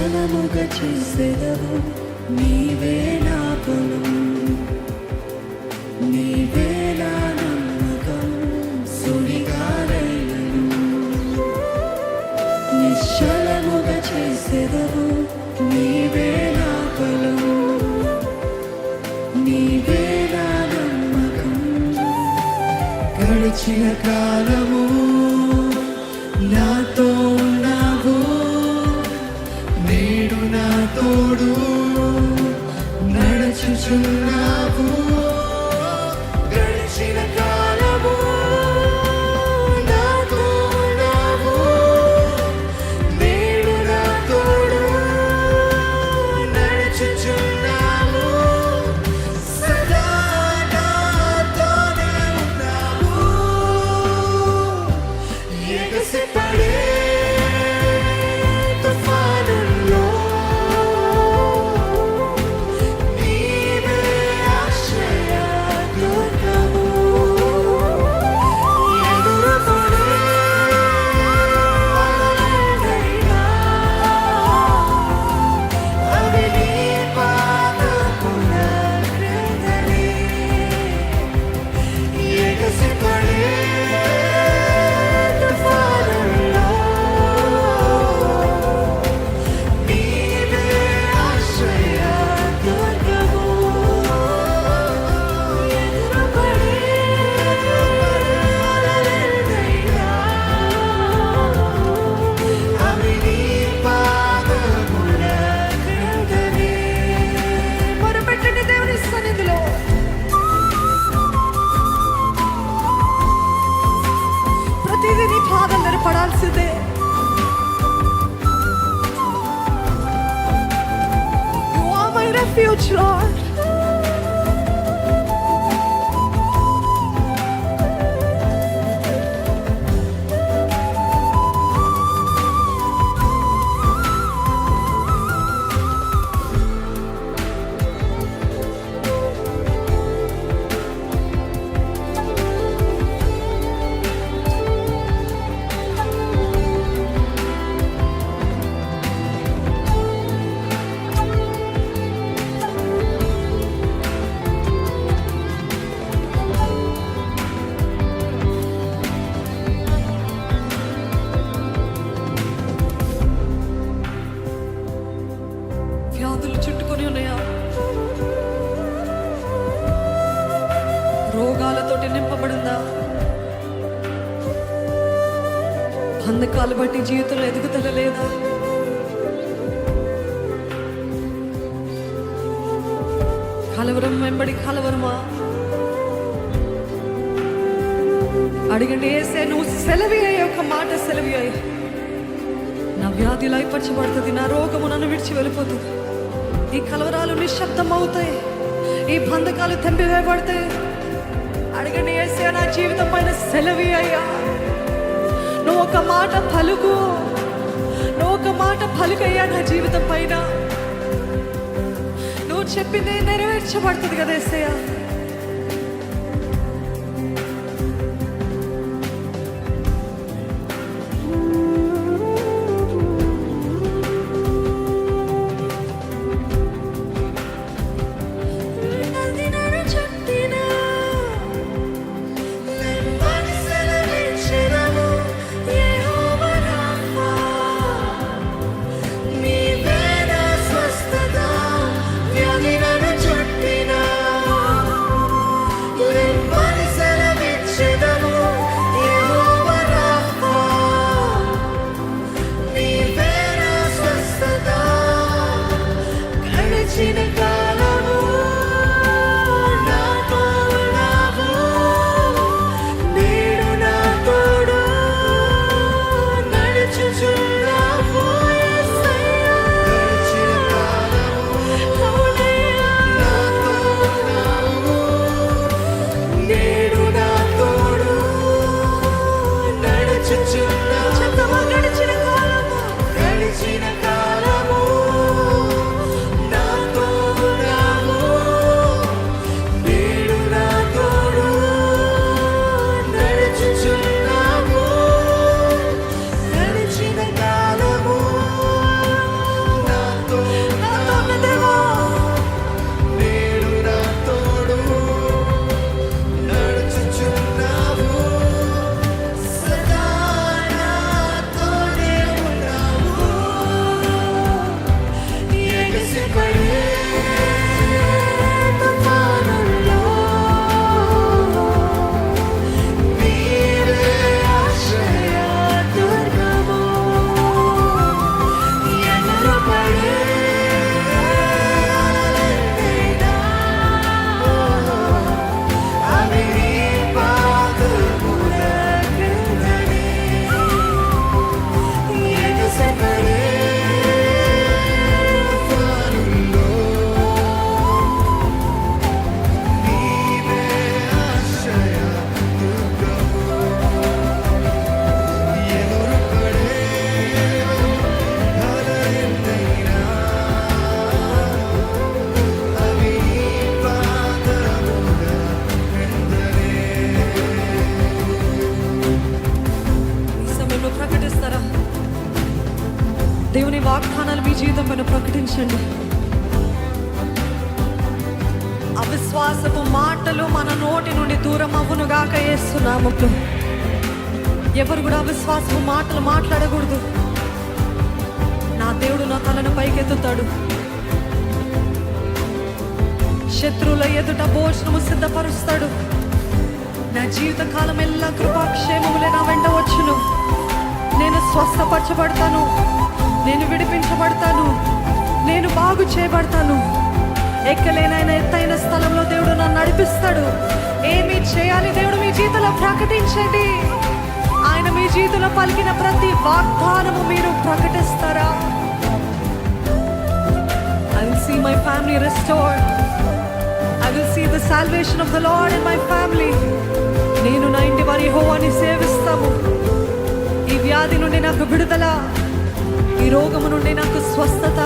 నిశ్చలముగా చేసెదవు. నీవే నా బలం, నీవే నా నమ్మకం. సుడిగాలైనను నిశ్చలముగా చేసెదవు. నీవే నా బలం, నీవే నా నమ్మకం. గడిచిన కాలము నాతో ఉన్నావు, నేడు నా తోడు నడుచుచున్నావు. గడిచిన కాలము నాతో ఉన్నావు, నేడు నా తోడు నడుచుచున్నావు. సదా నాతోనే ఉన్నావు. ఎగసిపడే తుఫానుల్లో నీవే ఆశ్రయ దుర్గము. ఎదురుపడే అలలైనా అవి నీ పాదముల క్రిందనే. ఎగసిపడే తుఫానుల్లో నీవే ఆశ్రయ దుర్గము. ఎదురుపడే అలలైనా అవి నీ పాదముల క్రిందనే. మొరపెట్టండి దేవుని సన్నిధిలో. ప్రతిదీ నీ పాదం దగ్గర పడాల్సిందే. You are my refuge, Lord. వ్యాధులు చుట్టుకొని ఉన్నాయా? రోగాలతోటి నింపబడిందా? బంధకాలు బట్టి జీవితంలో ఎదుగుదల లేదా? కలవరం వెంబడి కలవరమా? అడిగండి, యేసే నువ్వు సెలవి అయ్యే ఒక మాట సెలవి అయ్యి. నా వ్యాధి లయపరచబడుతుంది, నా రోగము నన్ను విడిచి వెళ్ళిపోతుంది. ఈ కలవరాలు నిశ్శబ్దం అవుతాయి, ఈ బంధకాలు తెంపివేయబడతాయి. అడగండి, యేసే నా జీవితం పైన సెలవి అయ్యా. నువ్వు ఒక మాట పలుకు, నువ్వు ఒక మాట పలుకయ్యా నా జీవితం పైన. నువ్వు చెప్పింది నెరవేర్చబడుతుంది కదా యేసయ్యా. నీవే నా స్వస్థత, వ్యాధి నన్ను చుట్టినా వాగ్దానాలు మీ జీవితం పైన ప్రకటించండి. అవిశ్వాసపు మాటలు మన నోటి నుండి దూరం అవ్వునుగాక యేసు నామములో. ఎవరు కూడా అవిశ్వాసపు మాటలు మాట్లాడకూడదు. నా దేవుడు నా తలను పైకెత్తుతాడు. శత్రువుల ఎదుట భోజనము సిద్ధపరుస్తాడు. నా జీవిత కాలం ఎల్లా కృపాక్షేమములే నా వెంట వచ్చును. నేను స్వస్థపరచబడతాను, నేను విడిపించబడతాను, నేను బాగు చేయబడతాను. ఎక్కలేనైనా ఎత్తైన స్థలంలో దేవుడు నన్ను నడిపిస్తాడు. ఏమి చేయాలి? దేవుడు మీ జీవితంలో ప్రకటించండి. ఆయన మీ జీవితంలో పలికిన ప్రతి వాగ్దానము మీరు ప్రకటిస్తారా? I will see my family restored. I will see the salvation of the Lord in my family. నేను నా ఇంటి వారి యెహోవాని సేవిస్తాము. ఈ వ్యాధి నుండి నాకు విడుదల, ఈ రోగము నుండి నాకు స్వస్థత,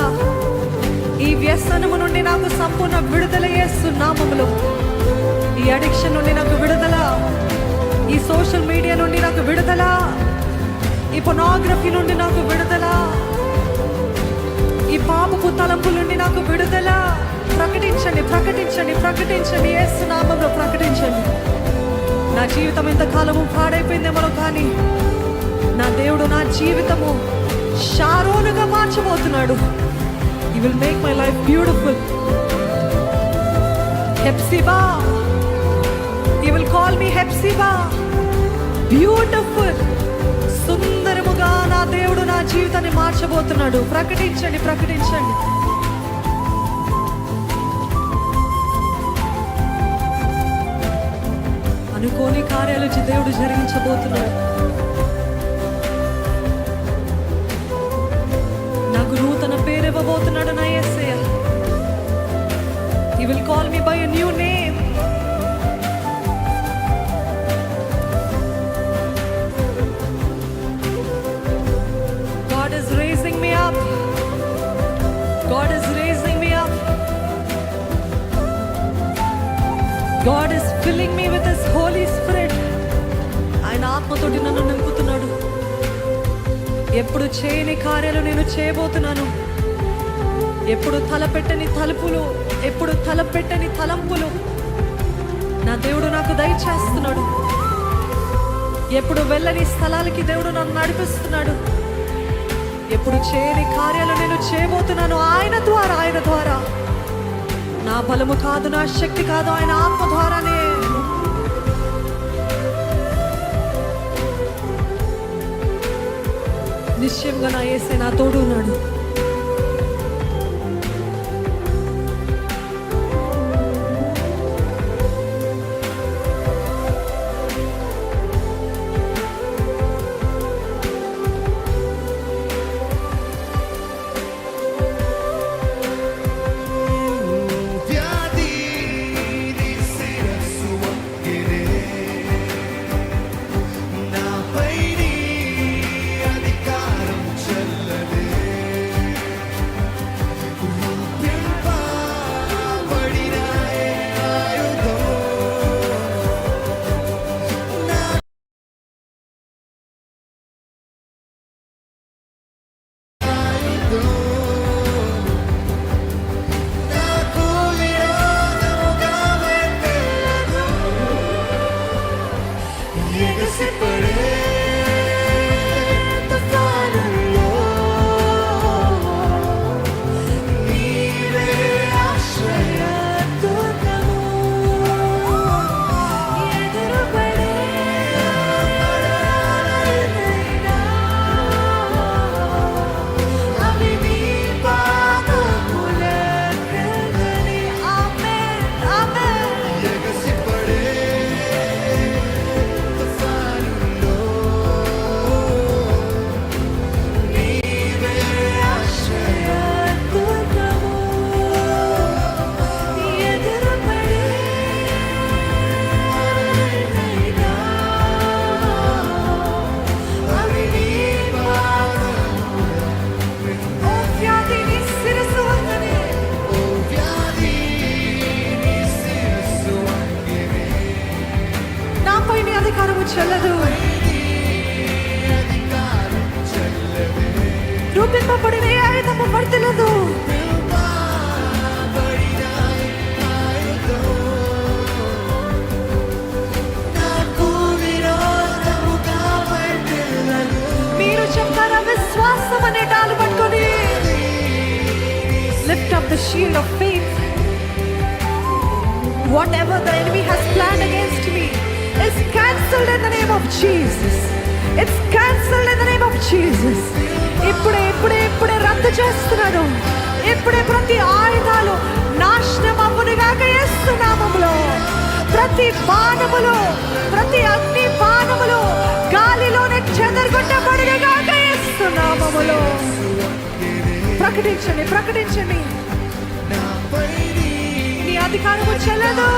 ఈ వ్యసనము నుండి నాకు సంపూర్ణ విడుదల యేసు నామములో. ఈ అడిక్షన్ నుండి నాకు విడుదల, ఈ సోషల్ మీడియా నుండి నాకు విడుదల, ఈ పొర్నోగ్రఫీ నుండి నాకు విడుదల, ఈ పాపపు తలంపుల నుండి నాకు విడుదల. ప్రకటించండి, ప్రకటించండి, ప్రకటించండి. యేసు నామములో ప్రకటించండి. నా జీవితం ఎంతకాలము పాడైపోయిందేమో కానీ నా దేవుడు నా జీవితము షారోనుగా మార్చబోతున్నాడు. He will make my life beautiful. Hepzibah. He will call me Hepzibah. Beautiful. సుందరముగా నా దేవుడు నా జీవితాన్ని మార్చబోతున్నాడు. ప్రకటించండి, ప్రకటించండి. అనుకోని కార్యాలు దేవుడు జరిగించబోతున్నాడు. నాకు నూతన పేరు ఇవ్వబోతున్నాడు నా యేసయ్య. He will call me by a new name. God is raising me up. God is raising me up. God is filling me with His Holy Spirit. ఆయన ఆత్మతోటి నన్ను నింపుతున్నాడు. ఎప్పుడు చేయని కార్యాలు నేను చేయబోతున్నాను. ఎప్పుడు తలపెట్టని తలుపులు, ఎప్పుడు తలపెట్టని తలంపులు నా దేవుడు నాకు దయచేస్తున్నాడు. ఎప్పుడు వెళ్ళని స్థలాలకి దేవుడు నన్ను నడిపిస్తున్నాడు. ఎప్పుడు చేయని కార్యాలు నేను చేయబోతున్నాను ఆయన ద్వారా, ఆయన ద్వారా. నా బలము కాదు, నా శక్తి కాదు, ఆయన ఆత్మ ద్వారానే. నిశ్చయంగా నా యేసే నా తోడు ఉన్నాడు. చెల్లదు. రూపింపబడిన ఆయుధము వర్తిల్లదు. మీరు చెప్తారా విశ్వాసం అనే డాలు పట్టుకొని lift up the shield of faith. Whatever the enemy has planned against me is cancelled in the name of Jesus. It's cancelled in the name of Jesus. ఇప్పుడే రద్దు చేస్తున్నాడు. ఇప్పుడే ప్రతి ఆయుధాలు నాశనం అవ్వునుగాక యేసు నామములో. ప్రతి బాణములు, ప్రతి అగ్ని బాణములు గాలిలోనే చెదరగొట్టబడునుగాక యేసు నామములో. ప్రకటించండి, ప్రకటించండి. నీ అధికారము చెల్లదు.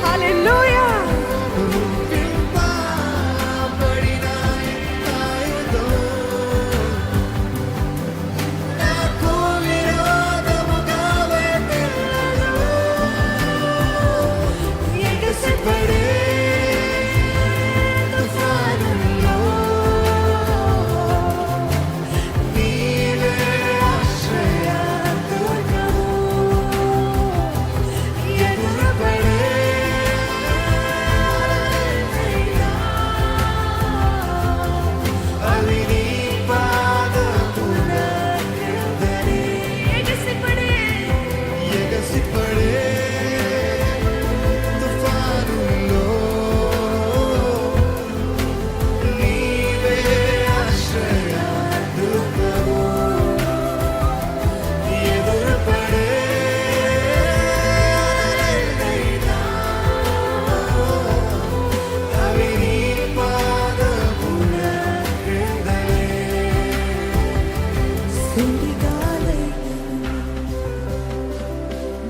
హల్లెలూయా.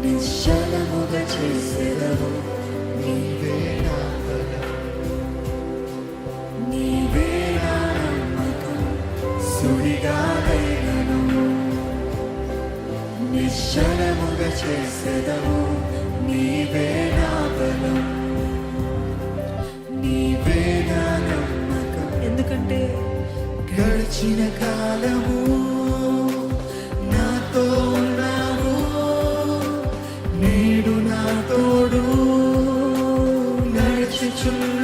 నిశ్చలముగా చేసేదవు నీవే నా బలం, నీవే నా నమ్మకం. సుడిగాలైనను నిశ్చలముగా చేసేదవు నీవే నా బలం, నీవే నా నమ్మకం. ఎందుకంటే గడిచిన కాలము నాతో ఉన్నావు, నేడు నా తోడు నడిచిచున్నావు.